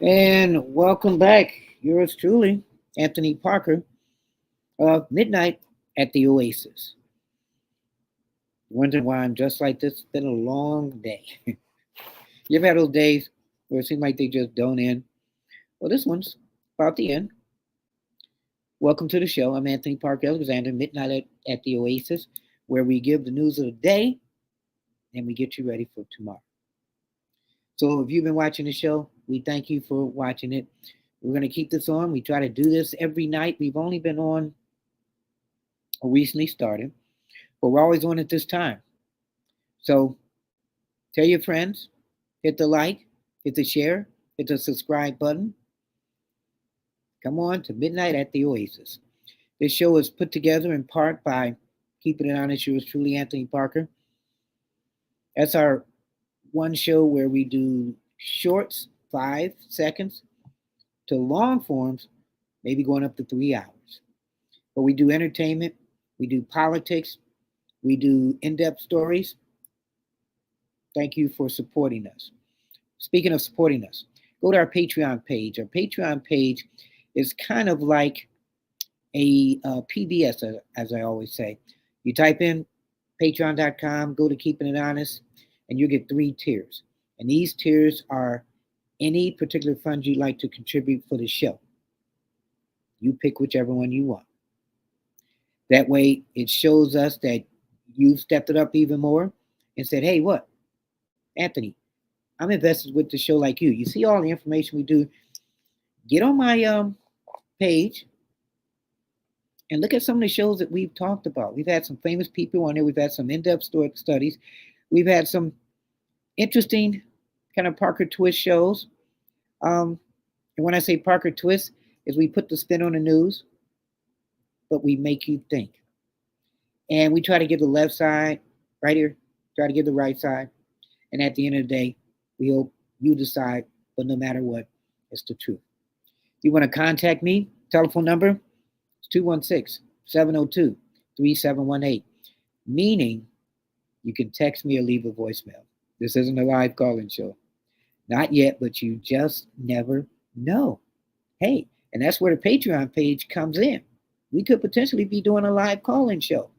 And welcome back. Yours truly, Anthony Parker of Midnight at the Oasis. Wondering why I'm just like this? It's been a long day. You ever had those days where it seems like they just don't end? Well, this one's about the end. Welcome to the show. I'm Anthony Parker Alexander, Midnight at the Oasis, where we give the news of the day and we get you ready for tomorrow. So if you've been watching the show, we thank you for watching it. We're going to keep this on. We try to do this every night. We've only been on or recently started, but we're always on at this time. So tell your friends, hit the like, hit the share, hit the subscribe button. Come on to Midnight at the Oasis. This show is put together in part by Keeping It Honest, yours truly, Anthony Parker. That's our one show where we do shorts, 5 seconds, to long forms, maybe going up to 3 hours. But we do entertainment, we do politics, we do in-depth stories. Thank you for supporting us. Speaking of supporting us, go to our Patreon page. Our Patreon page is kind of like a PBS, as I always say. You type in patreon.com, go to Keeping It Honest, and you get 3 tiers. And these tiers are any particular funds you'd like to contribute for the show. You pick whichever one you want. That way, it shows us that you've stepped it up even more and said, hey, what? Anthony, I'm invested with the show like you. You see all the information we do. Get on my page and look at some of the shows that we've talked about. We've had some famous people on there. We've had some in-depth studies. We've had some interesting kind of Parker twist shows. And when I say Parker twist, is we put the spin on the news, but we make you think. And we try to give the left side right here, try to give the right side. And at the end of the day, we hope you decide, but no matter what, it's the truth. If you want to contact me, telephone number is 216-702-3718, meaning you can text me or leave a voicemail. This isn't a live call-in show. Not yet, but you just never know. Hey, and that's where the Patreon page comes in. We could potentially be doing a live call-in show.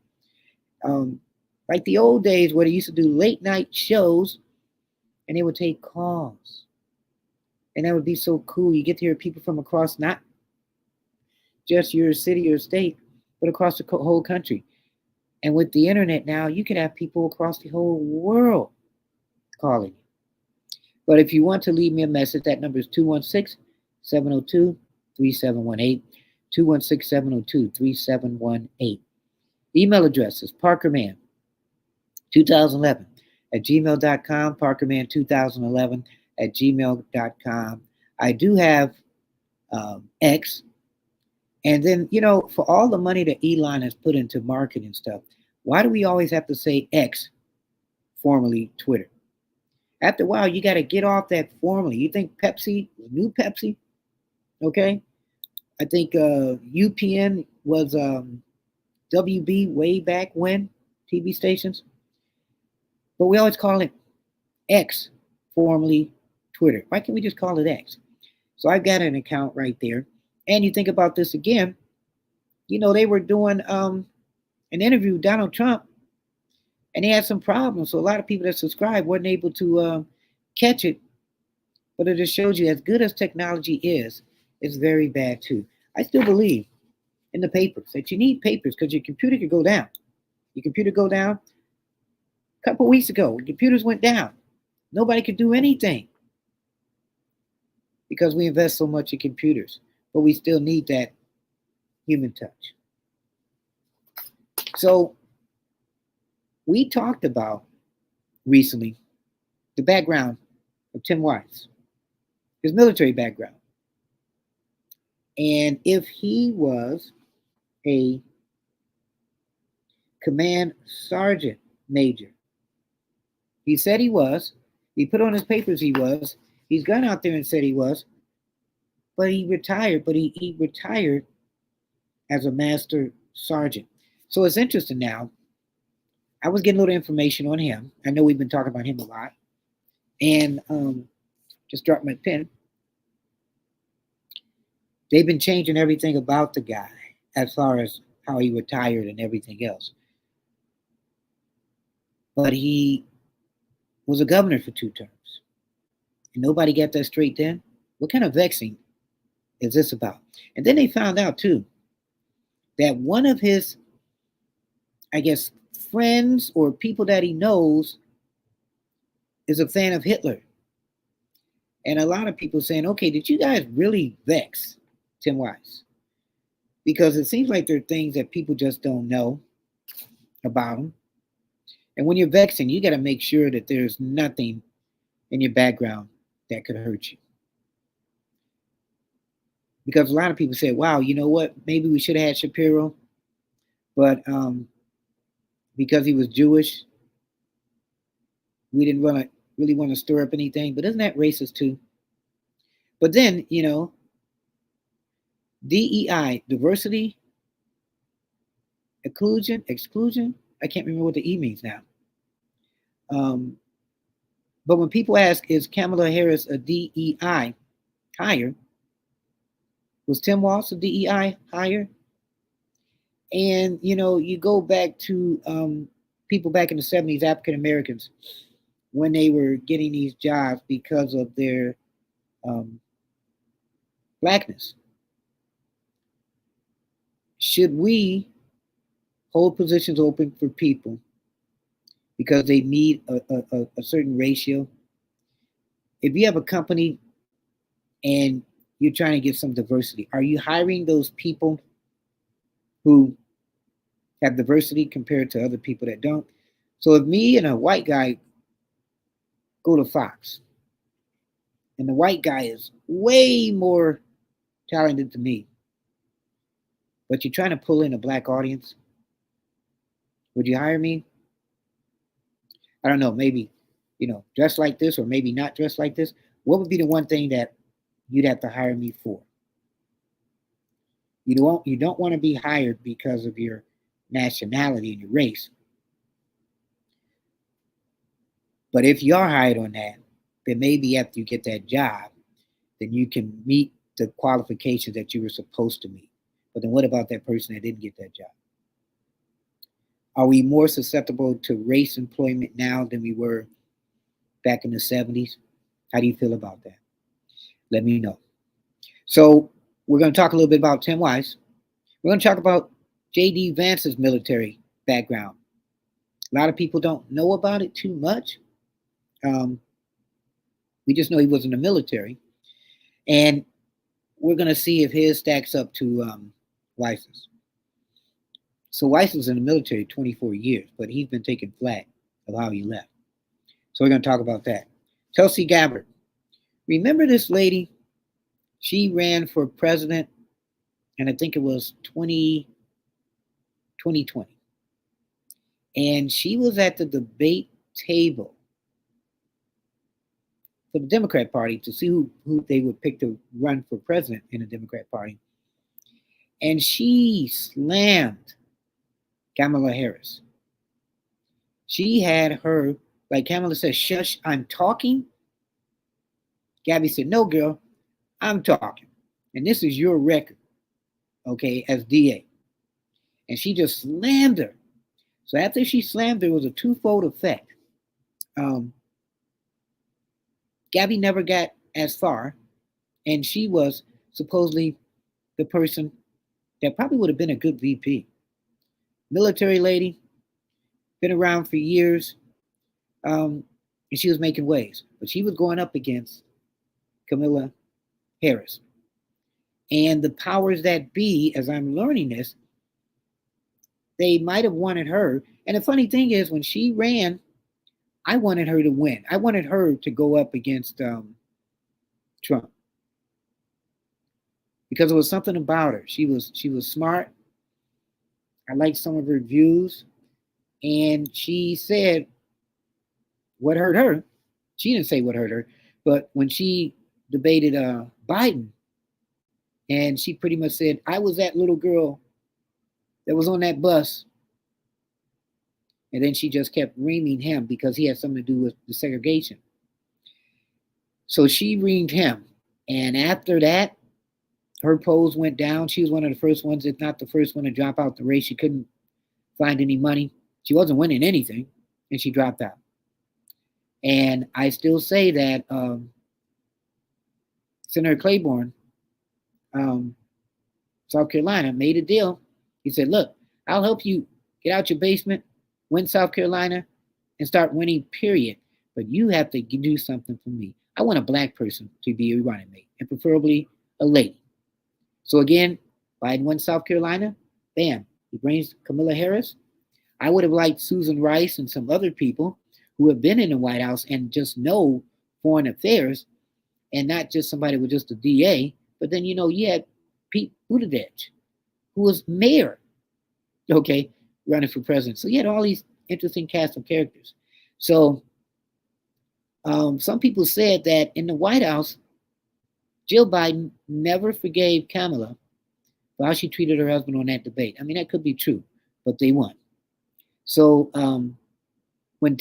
Like the old days where they used to do late night shows and they would take calls. And that would be so cool. You get to hear people from across not just your city or state, but across the whole country. And with the internet now, you can have people across the whole world calling you. But if you want to leave me a message, that number is 216-702-3718, 216-702-3718. Email address is parkerman2011 at gmail.com, parkerman2011 at gmail.com. I do have X. And then, for all the money that Elon has put into marketing stuff, why do we always have to say X, formerly Twitter? After a while, you got to get off that formerly. You think Pepsi, new Pepsi, okay? I think UPN was WB way back when, TV stations. But we always call it X, formerly Twitter. Why can't we just call it X? So I've got an account right there. And you think about this again, they were doing an interview with Donald Trump, and they had some problems. So a lot of people that subscribed weren't able to catch it. But it just shows you, as good as technology is, it's very bad too. I still believe in the papers, that you need papers because your computer could go down. Your computer go down. A couple of weeks ago, computers went down. Nobody could do anything because we invest so much in computers. But we still need that human touch. So we talked about recently the background of Tim Wise, his military background. And if he was a command sergeant major, he said he was. He put on his papers he was. He's gone out there and said he was. But he retired. But he retired as a master sergeant. So it's interesting now. I was getting a little information on him. I know we've been talking about him a lot. And just dropped my pen. They've been changing everything about the guy as far as how he retired and everything else. But he was a governor for 2 terms. And nobody got that straight then. What kind of vexing is this about? And then they found out, too, that one of his, I guess, friends or people that he knows is a fan of Hitler. And a lot of people saying, okay, did you guys really vex Tim Wise? Because it seems like there are things that people just don't know about him. And when you're vexing, you got to make sure that there's nothing in your background that could hurt you. Because a lot of people say, wow, you know what? Maybe we should have had Shapiro, but because he was Jewish, we didn't really want to stir up anything. But isn't that racist too? But then, DEI, diversity, exclusion. I can't remember what the E means now. But when people ask, is Kamala Harris a DEI hire? Was Tim Walz a DEI hire? And, you go back to people back in the 70s, African Americans, when they were getting these jobs because of their blackness. Should we hold positions open for people because they meet a certain ratio? If you have a company and you're trying to get some diversity, are you hiring those people who have diversity compared to other people that don't? So if me and a white guy go to Fox, and the white guy is way more talented than me, but you're trying to pull in a black audience, would you hire me? I don't know, maybe, dress like this or maybe not dress like this. What would be the one thing that you'd have to hire me for? You don't want to be hired because of your nationality and your race. But if you are hired on that, then maybe after you get that job, then you can meet the qualifications that you were supposed to meet. But then what about that person that didn't get that job? Are we more susceptible to race employment now than we were back in the 70s? How do you feel about that? Let me know. So we're going to talk a little bit about Tim Wise. We're going to talk about J.D. Vance's military background. A lot of people don't know about it too much. We just know he was in the military. And we're going to see if his stacks up to Wise's. So Weiss was in the military 24 years, but he's been taken flat of how he left. So we're going to talk about that. Tulsi Gabbard. Remember this lady? She ran for president, and I think it was 2020. And she was at the debate table for the Democrat Party to see who they would pick to run for president in the Democrat Party. And she slammed Kamala Harris. She had her, like Kamala said, shush, I'm talking. Gabby said, no, girl, I'm talking. And this is your record, okay, as DA. And she just slammed her. So after she slammed her, it was a twofold effect. Gabby never got as far, and she was supposedly the person that probably would have been a good VP. Military lady, been around for years, and she was making waves. But she was going up against Kamala Harris. And the powers that be, as I'm learning this, they might have wanted her. And the funny thing is, when she ran, I wanted her to win. I wanted her to go up against Trump because it was something about her. She was smart. I liked some of her views, and she said what hurt her. She didn't say what hurt her, but when she debated Biden, and she pretty much said, I was that little girl that was on that bus. And then she just kept reaming him because he had something to do with the segregation. So she reamed him. And after that, Her polls went down. She was one of the first ones, if not the first one, to drop out the race. She couldn't find any money. She wasn't winning anything, and she dropped out. And I still say that Senator Claiborne, um, South Carolina, made a deal. He said, "Look, I'll help you get out your basement, win South Carolina, and start winning, period. But you have to do something for me. I want a black person to be a running mate, and preferably a lady." So again, Biden won South Carolina. Bam, he brings Kamala Harris. I would have liked Susan Rice and some other people who have been in the White House and just know foreign affairs, and not just somebody with just a DA. But then, you had Pete Buttigieg, who was mayor, okay, running for president. So you had all these interesting cast of characters. So some people said that in the White House, Jill Biden never forgave Kamala for how she treated her husband on that debate. I mean, that could be true, but they won. So when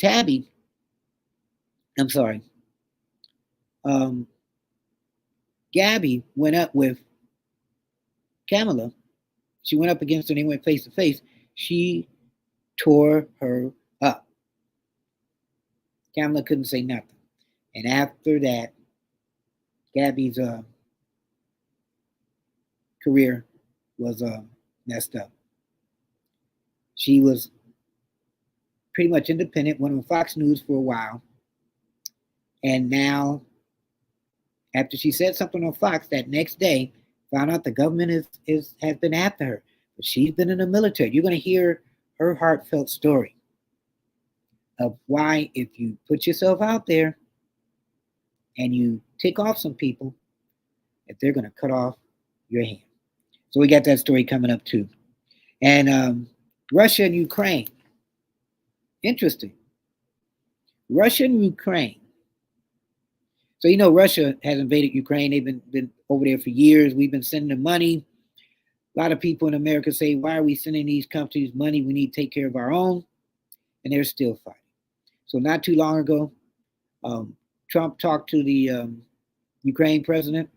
I'm sorry, um, Gabby went up with Kamala, she went up against her and they went face to face. She tore her up. Kamala couldn't say nothing. And after that, Gabby's career was messed up. She was pretty much independent, went on Fox News for a while. And now, after she said something on Fox that next day, found out the government has been after her. But she's been in the military. You're going to hear her heartfelt story of why, if you put yourself out there and you tick off some people, that they're going to cut off your hand. So we got that story coming up too. And Russia and Ukraine. Interesting. Russia and Ukraine. So Russia has invaded Ukraine. They've been over there for years. We've been sending them money. A lot of people in America say, why are we sending these countries money? We need to take care of our own. And they're still fighting. So not too long ago, Trump talked to the Ukraine president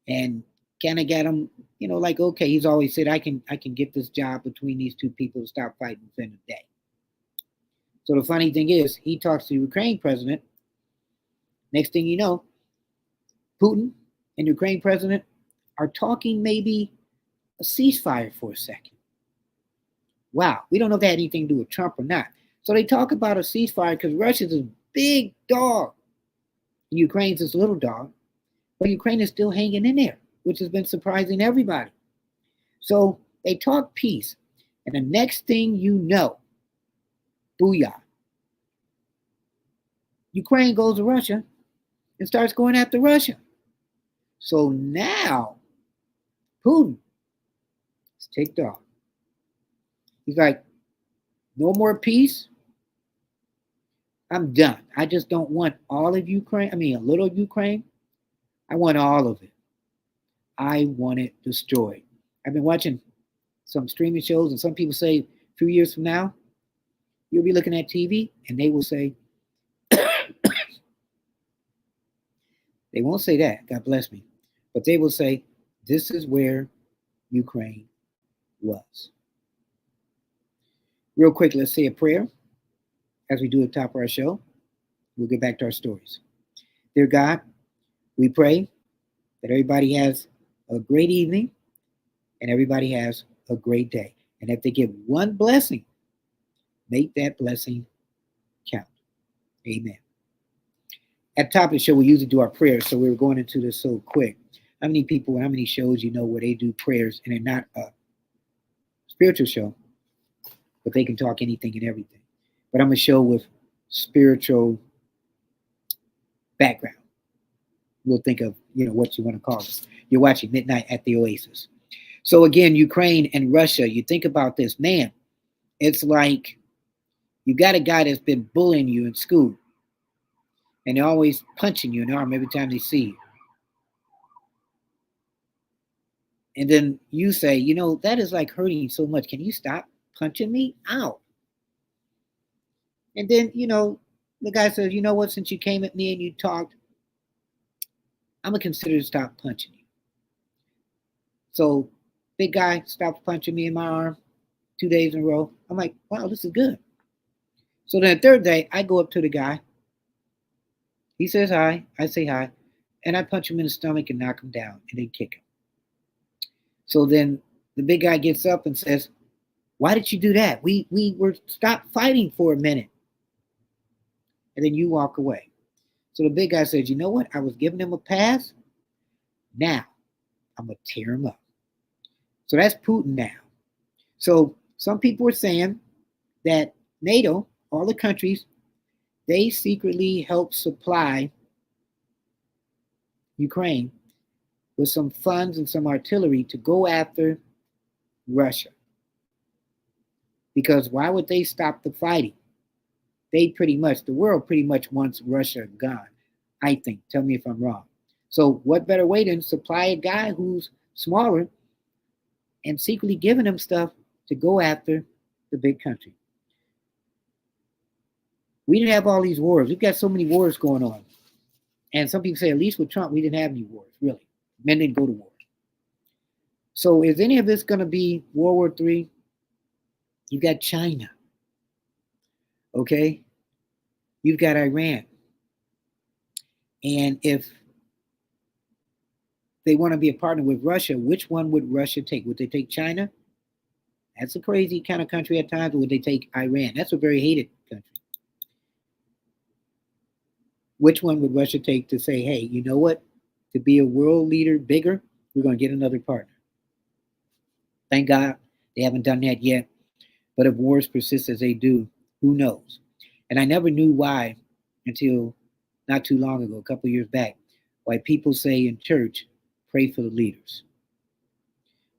and kind of got him, like, okay, he's always said, I can get this job between these two people to stop fighting within a day. So the funny thing is, he talks to the Ukraine president. Next thing you know, Putin and Ukraine president are talking maybe a ceasefire for a second. Wow, we don't know if that had anything to do with Trump or not. So they talk about a ceasefire because Russia's a big dog. And Ukraine's this little dog. But Ukraine is still hanging in there, which has been surprising everybody. So they talk peace. And the next thing you know, booyah, Ukraine goes to Russia and starts going after Russia. So now Putin is ticked off. He's like, no more peace. I'm done. I just don't want all of Ukraine. I mean, a little Ukraine. I want all of it. I want it destroyed. I've been watching some streaming shows, and some people say a few years from now, you'll be looking at TV, and they will say, they won't say that, God bless me, but they will say, this is where Ukraine was. Real quick, let's say a prayer as we do at the top of our show. We'll get back to our stories. Dear God, we pray that everybody has a great evening and everybody has a great day. And if they get one blessing, make that blessing count. Amen. At the top of the show, we usually do our prayers, so we were going into this so quick. How many people, how many shows where they do prayers and they're not a spiritual show, but they can talk anything and everything? But I'm a show with spiritual background. We'll think of, what you want to call it. You're watching Midnight at the Oasis. So again, Ukraine and Russia, you think about this, man, it's like you got a guy that's been bullying you in school, and they're always punching you in the arm every time they see you. And then you say, that is like hurting so much. Can you stop punching me? Ow. And then, the guy says, you know what, since you came at me and you talked, I'm going to consider to stop punching you. So big guy stops punching me in my arm 2 days in a row. I'm like, wow, this is good. So then the third day, I go up to the guy. He says hi. I say hi. And I punch him in the stomach and knock him down and then kick him. So then the big guy gets up and says, why did you do that? We were stopped fighting for a minute. And then you walk away. So the big guy says, you know what? I was giving him a pass. Now I'm going to tear him up. So that's Putin now. So some people are saying that NATO, all the countries, they secretly help supply Ukraine with some funds and some artillery to go after Russia. Because why would they stop the fighting? The world pretty much wants Russia gone, I think. Tell me if I'm wrong. So what better way than supply a guy who's smaller and secretly giving him stuff to go after the big country? We didn't have all these wars. We've got so many wars going on. And some people say, at least with Trump, we didn't have any wars, really. Men didn't go to war. So is any of this going to be World War III? You've got China. Okay? You've got Iran. And if they want to be a partner with Russia, which one would Russia take? Would they take China? That's a crazy kind of country at times. Or would they take Iran? That's a very hated country. Which one would Russia take to say, hey, you know what? To be a world leader bigger, we're going to get another partner. Thank God they haven't done that yet. But if wars persist as they do, who knows? And I never knew why until not too long ago, a couple of years back, why people say in church, pray for the leaders.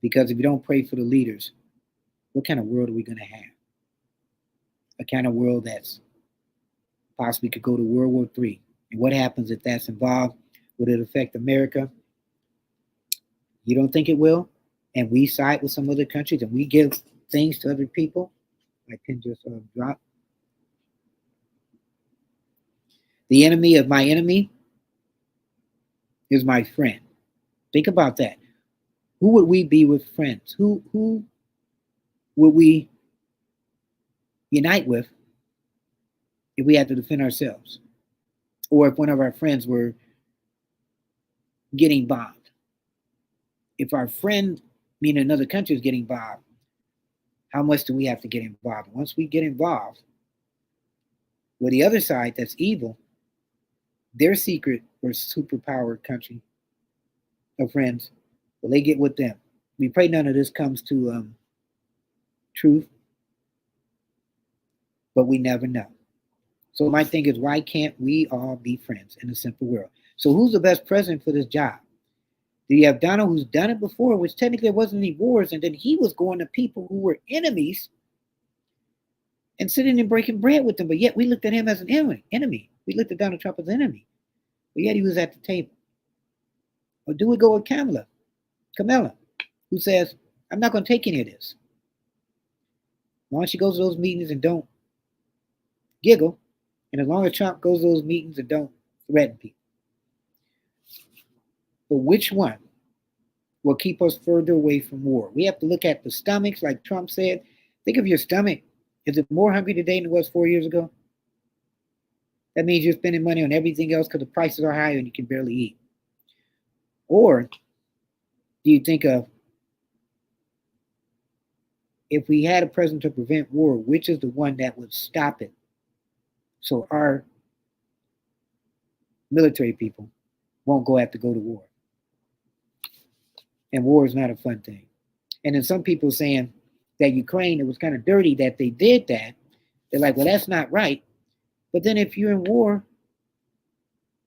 Because if you don't pray for the leaders, what kind of world are we going to have? A kind of world that's possibly could go to World War III. And what happens if that's involved? Would it affect America? You don't think it will? And we side with some other countries and we give things to other people? My pen just dropped. The enemy of my enemy is my friend. Think about that. Who would we be with friends? Who would we unite with if we had to defend ourselves? Or if one of our friends were getting bombed? If our friend, meaning another country, is getting bombed, how much do we have to get involved? Once we get involved with the other side that's evil, their secret or superpower country of friends, will they get with them? We pray none of this comes to truth, but we never know. So my thing is, why can't we all be friends in a simple world? So who's the best president for this job? Do you have Donald, who's done it before, which technically there wasn't any wars, and then he was going to people who were enemies and sitting and breaking bread with them, but yet we looked at him as an enemy. We looked at Donald Trump as an enemy, but yet he was at the table. Or do we go with Kamala, who says, I'm not going to take any of this. As long as she goes to those meetings and don't giggle, and as long as Trump goes to those meetings and don't threaten people. But which one will keep us further away from war? We have to look at the stomachs, like Trump said. Think of your stomach. Is it more hungry today than it was 4 years ago? That means you're spending money on everything else because the prices are higher and you can barely eat. Or do you think of, if we had a president to prevent war, which is the one that would stop it? So our military people won't have to go to war. And war is not a fun thing. And then some people saying that Ukraine, it was kind of dirty that they did that. They're like, well, that's not right. But then if you're in war,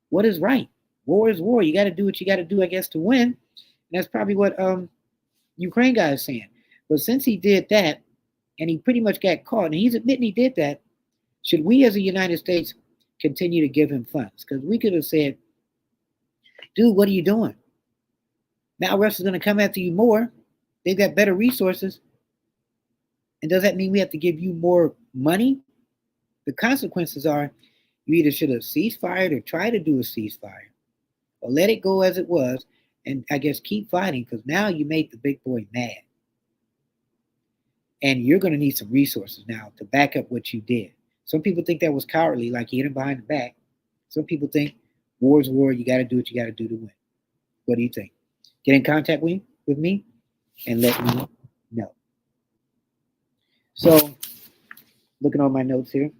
what is right? War is war. You got to do what you got to do, I guess, to win. And that's probably what Ukraine guy is saying. But since he did that, and he pretty much got caught, and he's admitting he did that, should we as the United States continue to give him funds? Because we could have said, dude, what are you doing? Now Russia's going to come after you more. They've got better resources. And does that mean we have to give you more money? The consequences are you either should have ceased fire or try to do a ceasefire, or let it go as it was, and I guess keep fighting, because now you made the big boy mad. And you're going to need some resources now to back up what you did. Some people think that was cowardly, like you hit him behind the back. Some people think war's war. You got to do what you got to do to win. What do you think? Get in contact with me and let me know. So, looking on my notes here.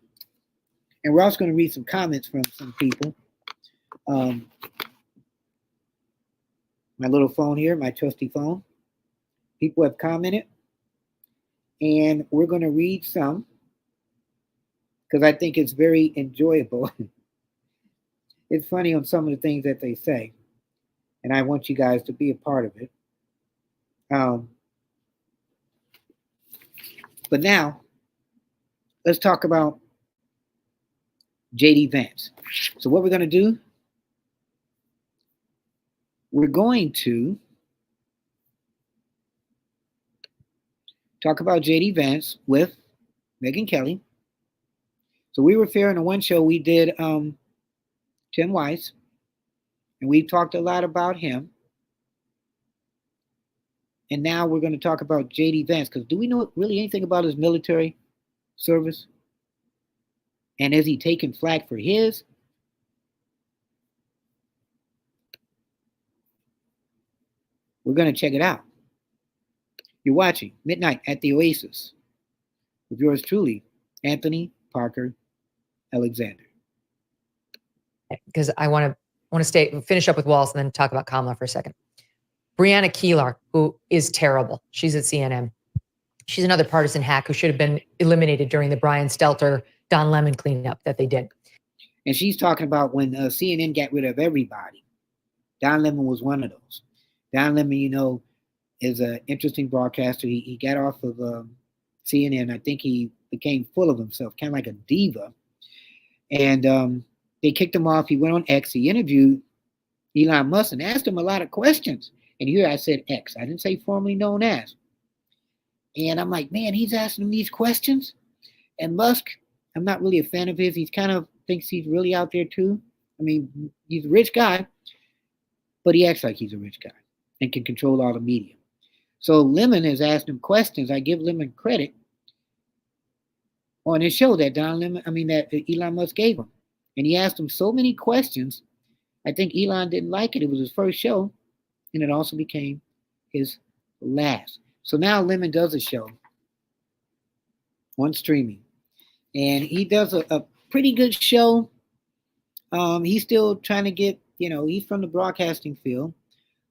And we're also going to read some comments from some people. My little phone here, my trusty phone. People have commented. And we're going to read some because I think it's very enjoyable. It's funny on some of the things that they say. And I want you guys to be a part of it. But now, let's talk about J.D. Vance. So what we're going to do, we're going to talk about J.D. Vance with Megyn Kelly. So we were fair in the one show we did Tim Weiss, and we talked a lot about him. And now we're going to talk about J.D. Vance, because do we know really anything about his military service? And is he taking flack for his? We're going to check it out. You're watching Midnight at the Oasis with yours truly, Anthony Parker Alexander. Because I want to finish up with Wallace and then talk about Kamala for a second. Brianna Keilar, who is terrible. She's at CNN. She's another partisan hack who should have been eliminated during the Brian Stelter, Don Lemon cleanup that they did. And she's talking about when CNN got rid of everybody. Don Lemon was one of those. Don Lemon, is an interesting broadcaster. He got off of CNN. I think he became full of himself, kind of like a diva. And they kicked him off. He went on X. He interviewed Elon Musk and asked him a lot of questions. And here I said X. I didn't say formerly known as. And I'm like, man, he's asking him these questions. And Musk, I'm not really a fan of his. He kind of thinks he's really out there too. I mean, he's a rich guy, but he acts like he's a rich guy and can control all the media. So Lemon has asked him questions. I give Lemon credit on his show that that Elon Musk gave him. And he asked him so many questions. I think Elon didn't like it. It was his first show, and it also became his last. So now Lemon does a show on streaming, and he does a pretty good show. He's still trying to get, he's from the broadcasting field,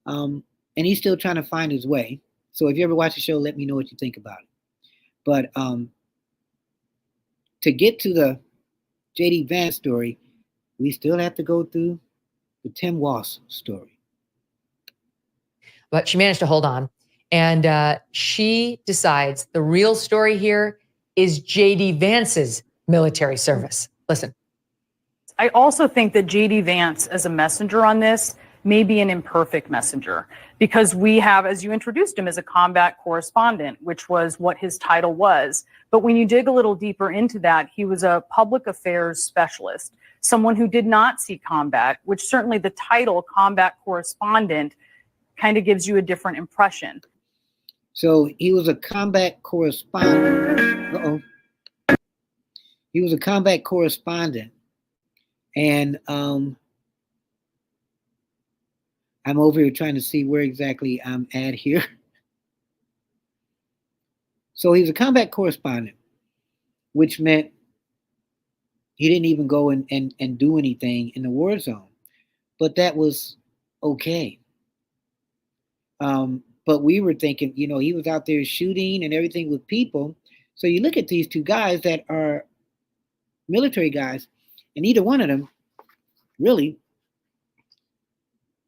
and he's still trying to find his way. So if you ever watch the show, let me know what you think about it. But to get to the J.D. Vance story, we still have to go through the Tim Walsh story. But she managed to hold on. And she decides the real story here is J.D. Vance's military service. Listen. I also think that J.D. Vance as a messenger on this may be an imperfect messenger, because we have, as you introduced him, as a combat correspondent, which was what his title was. But when you dig a little deeper into that, he was a public affairs specialist, someone who did not see combat, which certainly the title combat correspondent kind of gives you a different impression. So he was a combat correspondent. He was a combat correspondent. And I'm over here trying to see where exactly I'm at here. So he's a combat correspondent, which meant he didn't even go and do anything in the war zone. But that was okay. But we were thinking, he was out there shooting and everything with people. So you look at these two guys that are military guys, and either one of them really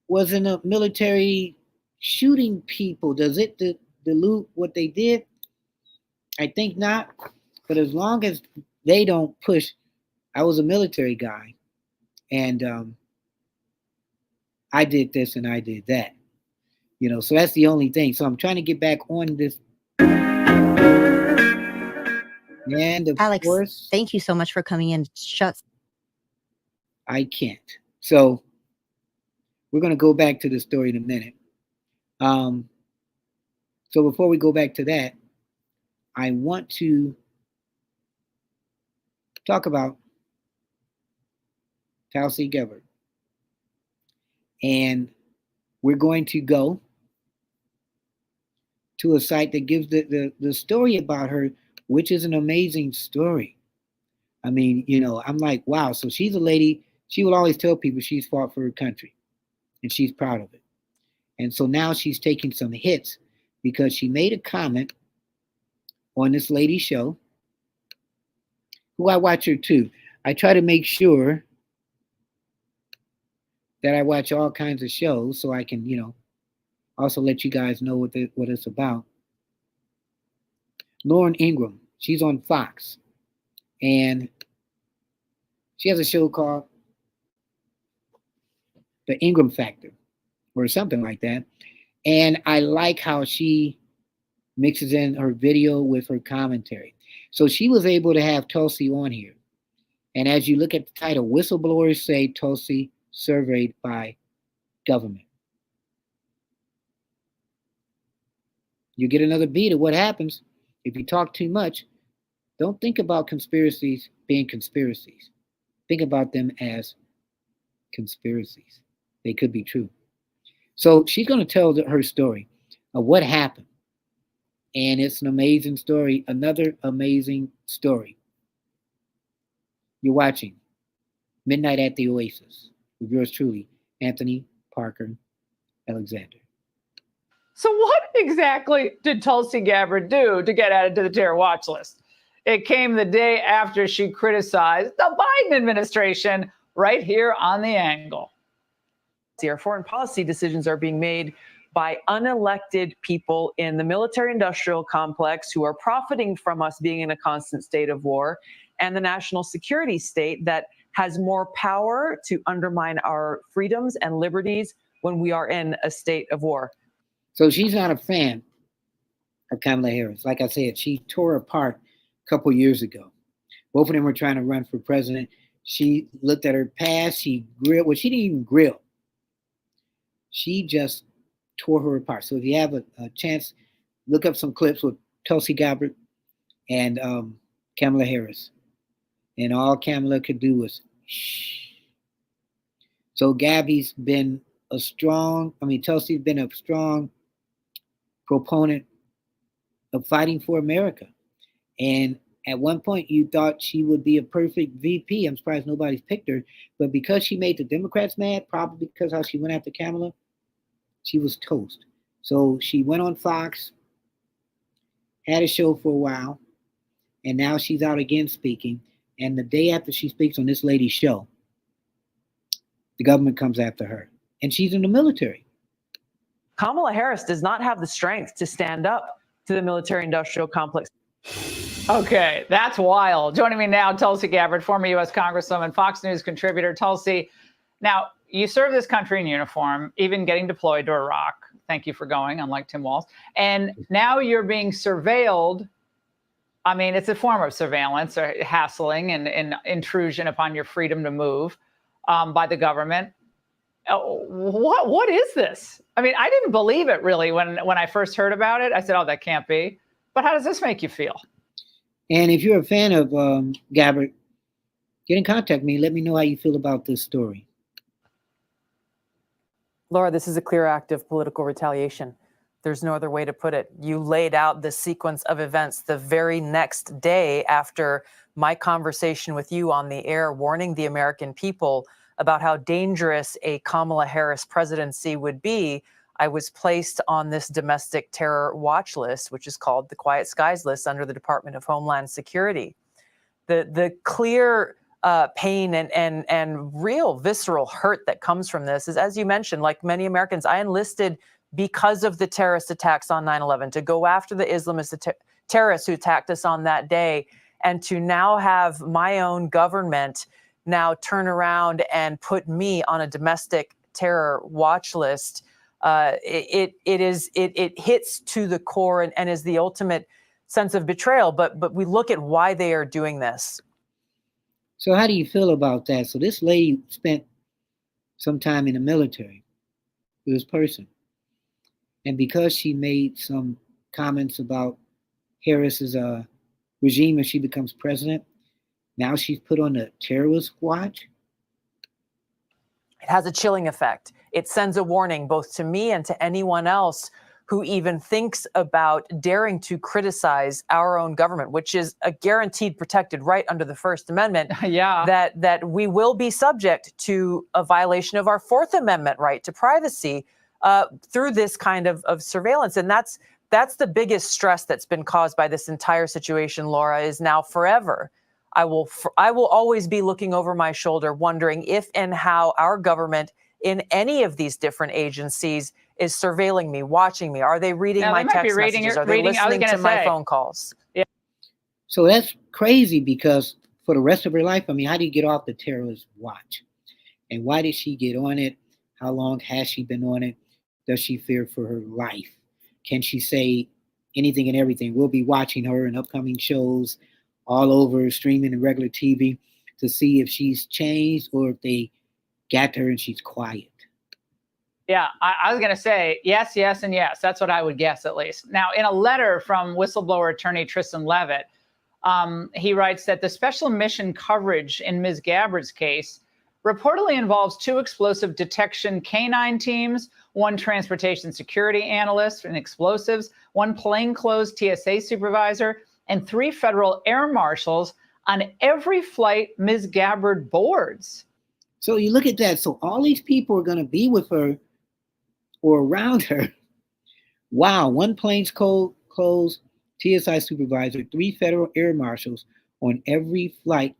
was in the military shooting people. Does it dilute what they did? I think not. But as long as they don't push, I was a military guy, and I did this and I did that. So that's the only thing. So I'm trying to get back on this. And of Alex, course, thank you so much for coming in. I can't. So we're going to go back to the story in a minute. So before we go back to that, I want to talk about Tulsi Gabbard. And we're going to go to a site that gives the story about her, which is an amazing story. I mean, I'm like, wow. So she's a lady, she will always tell people she's fought for her country and she's proud of it. And so now she's taking some hits because she made a comment on this lady's show, who I watch her too. I try to make sure that I watch all kinds of shows so I can, also let you guys know what it's about. Lauren Ingram, she's on Fox, and she has a show called The Ingram Factor or something like that. And I like how she mixes in her video with her commentary. So she was able to have Tulsi on here. And as you look at the title, whistleblowers say Tulsi surveyed by government. You get another beat of what happens if you talk too much. Don't think about conspiracies being conspiracies. Think about them as conspiracies. They could be true. So she's going to tell her story of what happened. And it's an amazing story, another amazing story. You're watching Midnight at the Oasis with yours truly, Anthony Parker Alexander. So what exactly did Tulsi Gabbard do to get added to the terror watch list? It came the day after she criticized the Biden administration right here on The Angle. Our foreign policy decisions are being made by unelected people in the military-industrial complex who are profiting from us being in a constant state of war, and the national security state that has more power to undermine our freedoms and liberties when we are in a state of war. So she's not a fan of Kamala Harris. Like I said, she tore her apart a couple years ago. Both of them were trying to run for president. She looked at her past. She grilled. Well, she didn't even grill. She just tore her apart. So if you have a chance, look up some clips with Tulsi Gabbard and Kamala Harris. And all Kamala could do was shh. So Tulsi's been a strong proponent of fighting for America. And at one point, you thought she would be a perfect VP. I'm surprised nobody's picked her. But because she made the Democrats mad, probably because how she went after Kamala, she was toast. So she went on Fox, had a show for a while, and now she's out again speaking. And the day after she speaks on this lady's show, the government comes after her. And she's in the military. Kamala Harris does not have the strength to stand up to the military-industrial complex. Okay, that's wild. Joining me now, Tulsi Gabbard, former U.S. Congresswoman, Fox News contributor. Tulsi, now you serve this country in uniform, even getting deployed to Iraq. Thank you for going, unlike Tim Walz. And now you're being surveilled. I mean, it's a form of surveillance or hassling and intrusion upon your freedom to move by the government. What is this? I mean, I didn't believe it really when I first heard about it. I said, oh, that can't be. But how does this make you feel? And if you're a fan of Gabbard, get in contact with me. Let me know how you feel about this story. Laura, this is a clear act of political retaliation. There's no other way to put it. You laid out the sequence of events the very next day after my conversation with you on the air, warning the American people about how dangerous a Kamala Harris presidency would be. I was placed on this domestic terror watch list, which is called the Quiet Skies list under the Department of Homeland Security. The clear pain and real visceral hurt that comes from this is, as you mentioned, like many Americans, I enlisted because of the terrorist attacks on 9/11 to go after the Islamist terrorists who attacked us on that day, and to now have my own government now turn around and put me on a domestic terror watch list. It hits to the core and is the ultimate sense of betrayal. But we look at why they are doing this. So how do you feel about that? So this lady spent some time in the military. to this person. And because she made some comments about Harris's regime if she becomes president, now she's put on the terrorist watch. It has a chilling effect. It sends a warning both to me and to anyone else who even thinks about daring to criticize our own government, which is a guaranteed protected right under the First Amendment. Yeah. That we will be subject to a violation of our Fourth Amendment right to privacy through this kind of surveillance. And that's the biggest stress that's been caused by this entire situation, Laura, is now forever. I will always be looking over my shoulder, wondering if and how our government in any of these different agencies is surveilling me, watching me. Are they reading my text messages? Are they listening to my phone calls? Yeah. So that's crazy because for the rest of her life, I mean, how do you get off the terrorist watch? And why did she get on it? How long has she been on it? Does she fear for her life? Can she say anything and everything? We'll be watching her in upcoming shows all over, streaming and regular TV to see if she's changed or if they got her and she's quiet. Yeah, I was going to say yes, yes, and yes. That's what I would guess at least. Now, in a letter from whistleblower attorney Tristan Levitt, he writes that the special mission coverage in Ms. Gabbard's case reportedly involves 2 explosive detection canine teams, 1 transportation security analyst in explosives, 1 plainclothes TSA supervisor, and 3 federal air marshals on every flight Ms. Gabbard boards. So you look at that. So all these people are going to be with her or around her. Wow. 1 plainclothes TSI supervisor, 3 federal air marshals on every flight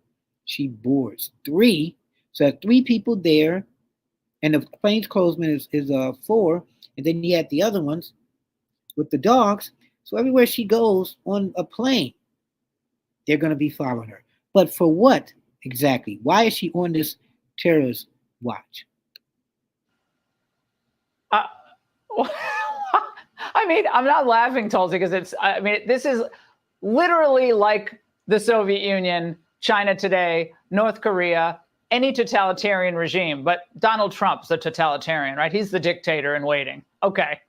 she boards. 3. So that's 3 people there. And the plainclothesman is 4. And then you have the other ones with the dogs. So everywhere she goes on a plane, they're going to be following her. But for what exactly? Why is she on this terrorist watch? I mean, I'm not laughing, Tulsi, because this is literally like the Soviet Union, China today, North Korea, any totalitarian regime. But Donald Trump's the totalitarian, right? He's the dictator in waiting. Okay.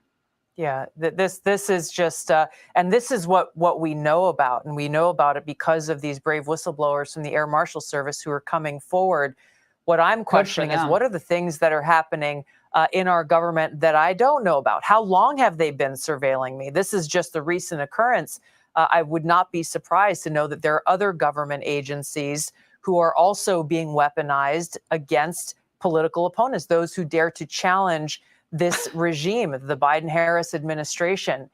Yeah, this is just, and this is what we know about, and we know about it because of these brave whistleblowers from the Air Marshal Service who are coming forward. What I'm questioning is what are the things that are happening in our government that I don't know about? How long have they been surveilling me? This is just a recent occurrence. I would not be surprised to know that there are other government agencies who are also being weaponized against political opponents, those who dare to challenge this regime, the Biden-Harris administration.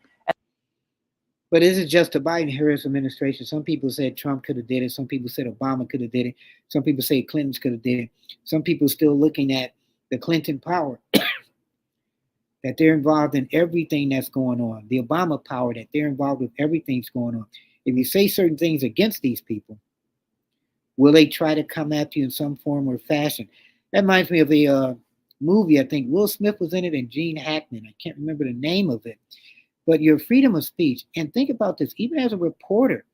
But is it just the Biden-Harris administration? Some people said Trump could have did it. Some people said Obama could have did it. Some people say Clinton could have did it. Some people still looking at the Clinton power, that they're involved in everything that's going on. The Obama power, that they're involved with everything that's going on. If you say certain things against these people, will they try to come after you in some form or fashion? That reminds me of a movie. I think Will Smith was in it and Gene Hackman. I can't remember the name of it. But your freedom of speech, and think about this, even as a reporter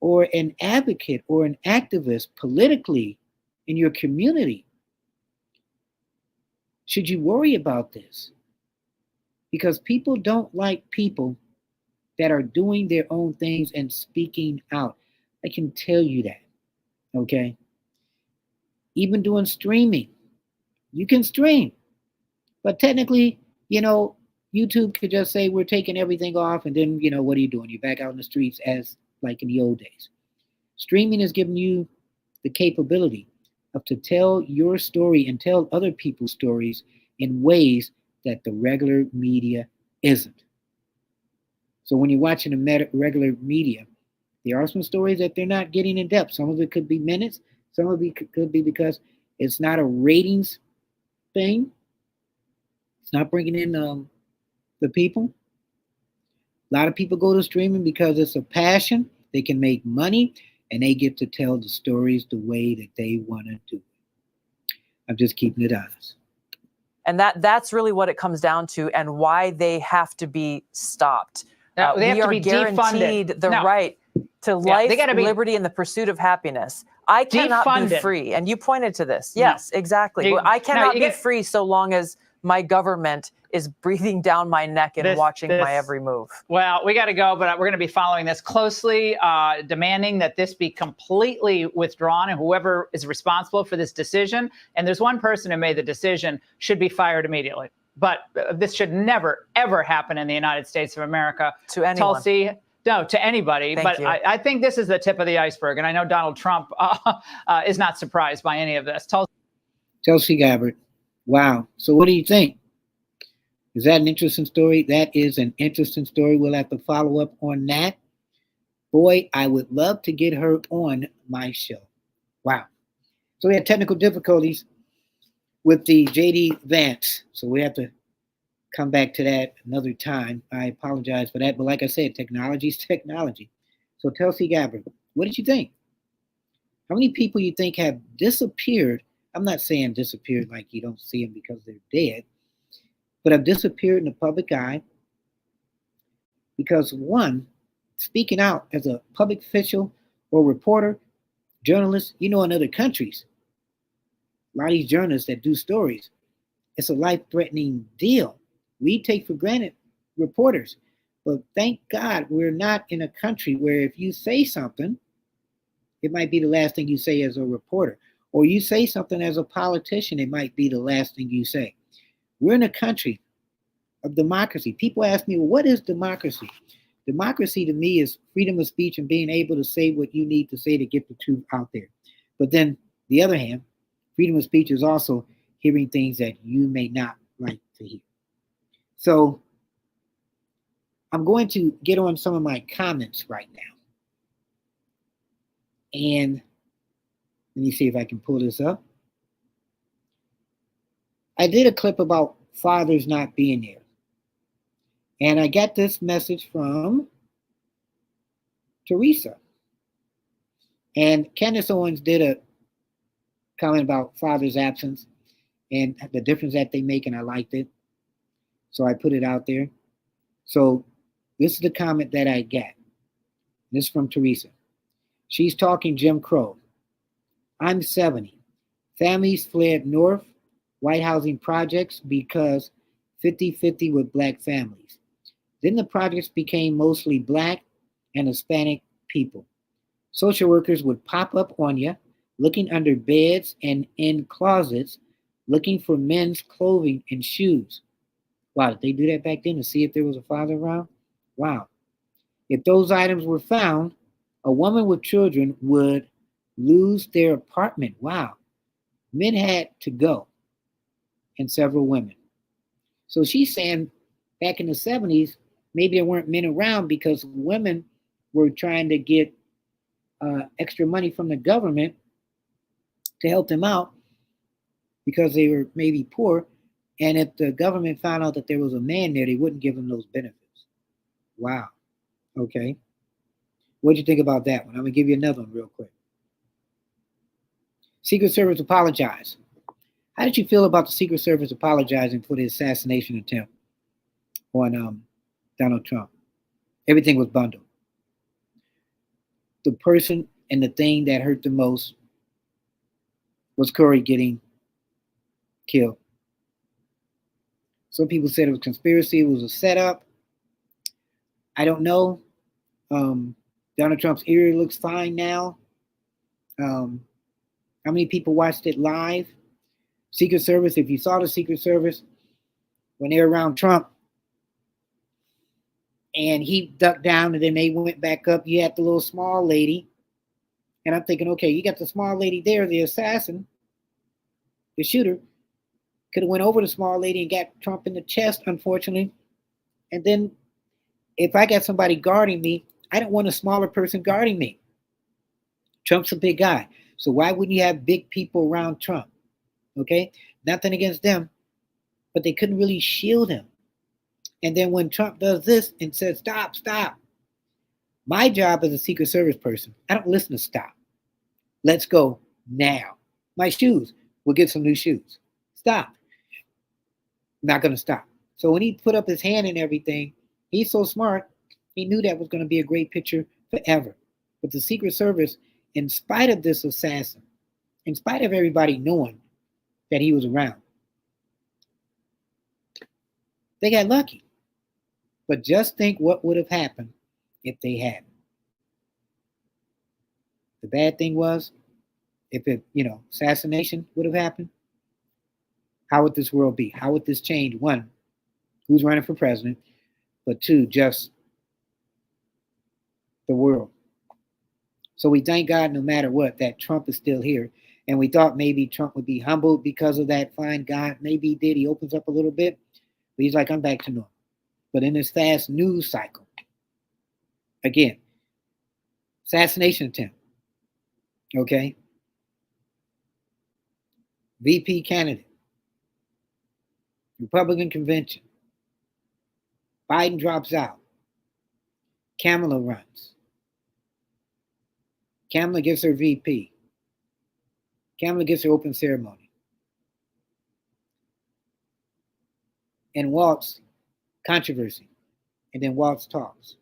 or an advocate or an activist politically in your community, should you worry about this? Because people don't like people that are doing their own things and speaking out. I can tell you that, okay? Even doing streaming. You can stream, but technically, YouTube could just say we're taking everything off, and then, what are you doing? You're back out in the streets as like in the old days. Streaming is giving you the capability to tell your story and tell other people's stories in ways that the regular media isn't. So when you're watching the regular media, there are some stories that they're not getting in depth. Some of it could be minutes. Some of it could be because it's not a ratings thing. It's not bringing in the people. A lot of people go to streaming because it's a passion. They can make money, and they get to tell the stories the way that they want to do. I'm just keeping it honest. And that's really what it comes down to, and why they have to be stopped. They have we to are be guaranteed defunded. the right to life, liberty, and the pursuit of happiness. I cannot be free, and you pointed to this. Yes, exactly. I cannot be free so long as my government is breathing down my neck and watching my every move. Well, we got to go, but we're going to be following this closely, demanding that this be completely withdrawn, and whoever is responsible for this decision, and there's one person who made the decision, should be fired immediately. But this should never, ever happen in the United States of America. To anyone. Tulsi, no, to anybody. Thank you. I think this is the tip of the iceberg, and I know Donald Trump is not surprised by any of this. Tulsi Gabbard. Wow. So what do you think? Is that an interesting story? That is an interesting story. We'll have to follow up on that. Boy, I would love to get her on my show. Wow. So we had technical difficulties with the JD Vance. So we have to come back to that another time. I apologize for that. But like I said, technology is technology. So Tulsi Gabbard, what did you think? How many people you think have disappeared? I'm not saying disappeared like you don't see them because they're dead, but have disappeared in the public eye because, one, speaking out as a public official or reporter, journalist, in other countries, a lot of these journalists that do stories, it's a life-threatening deal. We take for granted reporters, but thank God we're not in a country where if you say something, it might be the last thing you say as a reporter. Or you say something as a politician, it might be the last thing you say. We're in a country of democracy. People ask me, well, what is democracy? Democracy to me is freedom of speech and being able to say what you need to say to get the truth out there. But then the other hand, freedom of speech is also hearing things that you may not like to hear. So I'm going to get on some of my comments right now. And let me see if I can pull this up. I did a clip about fathers not being there. And I got this message from Teresa. And Candace Owens did a comment about father's absence and the difference that they make, and I liked it. So I put it out there. So this is the comment that I got. This is from Teresa. She's talking Jim Crow. I'm 70. Families fled north, white housing projects because 50-50 with black families. Then the projects became mostly black and Hispanic people. Social workers would pop up on you, looking under beds and in closets, looking for men's clothing and shoes. Wow, did they do that back then to see if there was a father around? Wow. If those items were found, a woman with children would lose their apartment. Wow. Men had to go, and several women. So she's saying back in the 70s, maybe there weren't men around because women were trying to get extra money from the government to help them out because they were maybe poor. And if the government found out that there was a man there, they wouldn't give them those benefits. Wow. Okay. What'd you think about that one? I'm going to give you another one real quick. Secret Service apologized. How did you feel about the Secret Service apologizing for the assassination attempt on Donald Trump? Everything was bundled. The person and the thing that hurt the most was Corey getting killed. Some people said it was conspiracy, it was a setup. I don't know. Donald Trump's ear looks fine now. How many people watched it live? Secret Service, if you saw the Secret Service, when they were around Trump, and he ducked down and then they went back up, you had the little small lady. And I'm thinking, okay, you got the small lady there, the assassin, the shooter, could have went over the small lady and got Trump in the chest, unfortunately. And then if I got somebody guarding me, I don't want a smaller person guarding me. Trump's a big guy. So why wouldn't you have big people around Trump? Okay? Nothing against them, but they couldn't really shield him. And then when Trump does this and says, stop, stop. My job as a Secret Service person, I don't listen to stop. Let's go now. My shoes, we'll get some new shoes. Stop. Not going to stop. So when he put up his hand and everything, he's so smart, he knew that was going to be a great picture forever. But the Secret Service, in spite of this assassin, in spite of everybody knowing that he was around, They got lucky. But just think what would have happened if they hadn't. The bad thing was, if assassination would have happened, how would this world be? How would this change? One, who's running for president, but two, just the world. So we thank God, no matter what, that Trump is still here. And we thought maybe Trump would be humbled because of that. Fine God, maybe he did. He opens up a little bit, but he's like, I'm back to normal. But in this fast news cycle, again, assassination attempt, okay? VP candidate, Republican convention, Biden drops out, Kamala runs, Kamala gets her VP, Kamala gets her open ceremony, and Waltz, controversy, and then Waltz talks.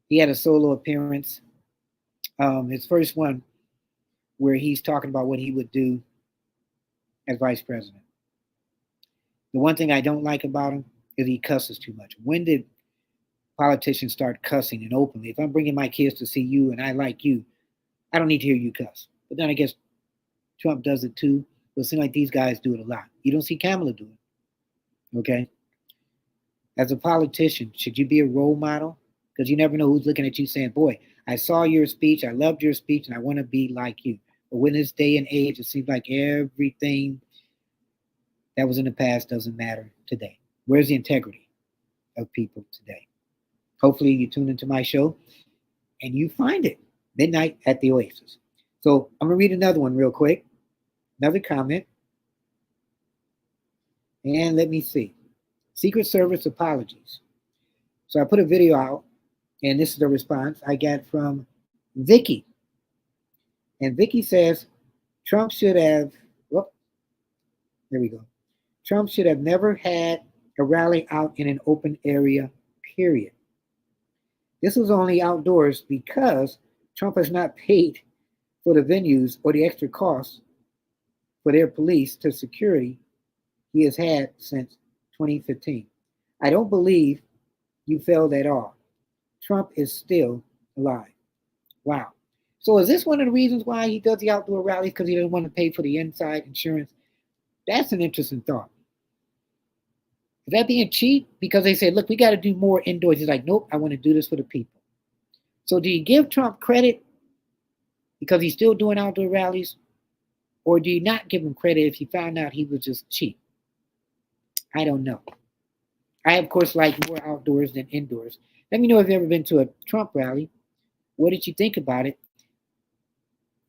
He had a solo appearance, his first one, where he's talking about what he would do as vice president. The one thing I don't like about him is he cusses too much. When did politicians start cussing and openly? If I'm bringing my kids to see you and I like you, I don't need to hear you cuss. But then I guess Trump does it too. But it seems like these guys do it a lot. You don't see Kamala do it. Okay? As a politician, should you be a role model? Because you never know who's looking at you saying, boy, I saw your speech, I loved your speech, and I want to be like you. But when this day and age, it seems like everything that was in the past doesn't matter today. Where's the integrity of people today? Hopefully you tune into my show and you find it. Midnight at the Oasis. So I'm going to read another one real quick. Another comment. And let me see. Secret Service apologies. So I put a video out, and this is the response I got from Vicky. And Vicky says, Trump should have, there we go. Trump should have never had a rally out in an open area, period. This was only outdoors because Trump has not paid for the venues or the extra costs for their police to security he has had since 2015. I don't believe you failed at all. Trump is still alive. Wow. So is this one of the reasons why he does the outdoor rallies? Because he doesn't want to pay for the inside insurance? That's an interesting thought. Is that being cheap? Because they say, look, we got to do more indoors. He's like, nope, I want to do this for the people. So do you give Trump credit because he's still doing outdoor rallies? Or do you not give him credit if you found out he was just cheap? I don't know. I, of course, like more outdoors than indoors. Let me know if you've ever been to a Trump rally. What did you think about it?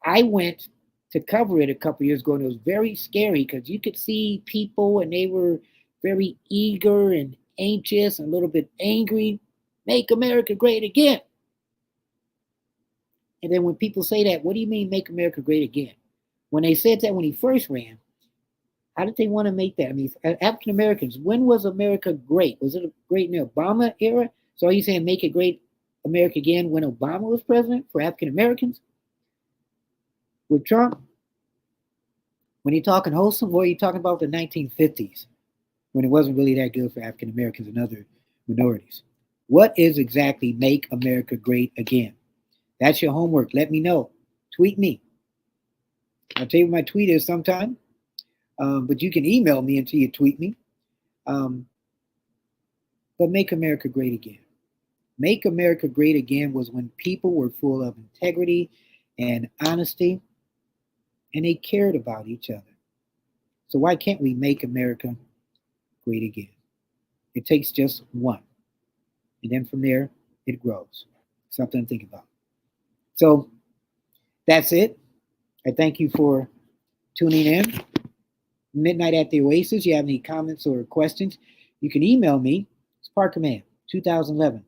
I went to cover it a couple years ago, and it was very scary because you could see people and they were very eager and anxious and a little bit angry. Make America great again. And then when people say that, what do you mean make America great again? When they said that when he first ran, how did they want to make that? I mean, African Americans, when was America great? Was it great in the Obama era? So are you saying make it great America again when Obama was president for African Americans? With Trump, when you're talking wholesome, or are you talking about the 1950s when it wasn't really that good for African Americans and other minorities? What is exactly make America great again? That's your homework. Let me know. Tweet me. I'll tell you what my tweet is sometime. But you can email me until you tweet me. But make America great again. Make America great again was when people were full of integrity and honesty, and they cared about each other. So why can't we make America great again? It takes just one. And then from there, it grows. Something to think about. So that's it. I thank you for tuning in. Midnight at the Oasis. You have any comments or questions, you can email me. It's parkerman2011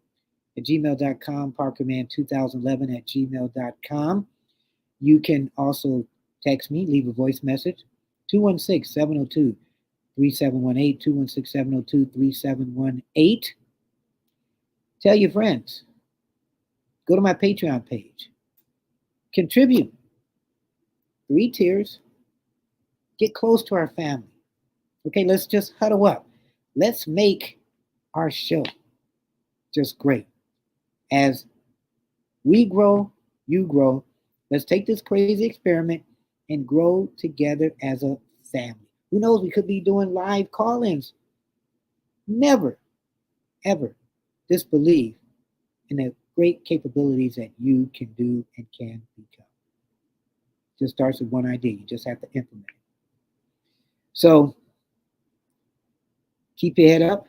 at gmail.com, parkerman2011 at gmail.com. You can also text me, leave a voice message, 216-702-3718, 216-702-3718. Tell your friends. Go to my Patreon page. Contribute. 3 tiers. Get close to our family. Okay, let's just huddle up. let's make our show just great. As we grow, you grow. Let's take this crazy experiment and grow together as a family. Who knows? We could be doing live call ins. Never, ever disbelieve in the great capabilities that you can do and can become. Just starts with one idea. You just have to implement it. So keep your head up.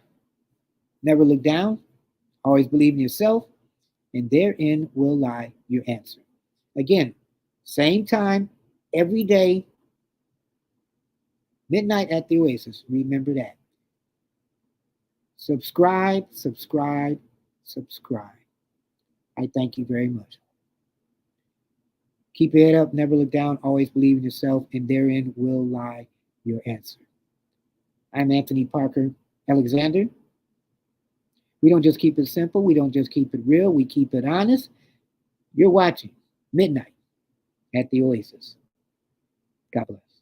Never look down. Always believe in yourself. And therein will lie your answer. Again, same time, every day, midnight at the Oasis. Remember that. Subscribe, subscribe, subscribe. I thank you very much. Keep your head up, never look down, always believe in yourself, and therein will lie your answer. I'm Anthony Parker Alexander. We don't just keep it simple, we don't just keep it real, we keep it honest. You're watching Midnight at the Oasis. God bless.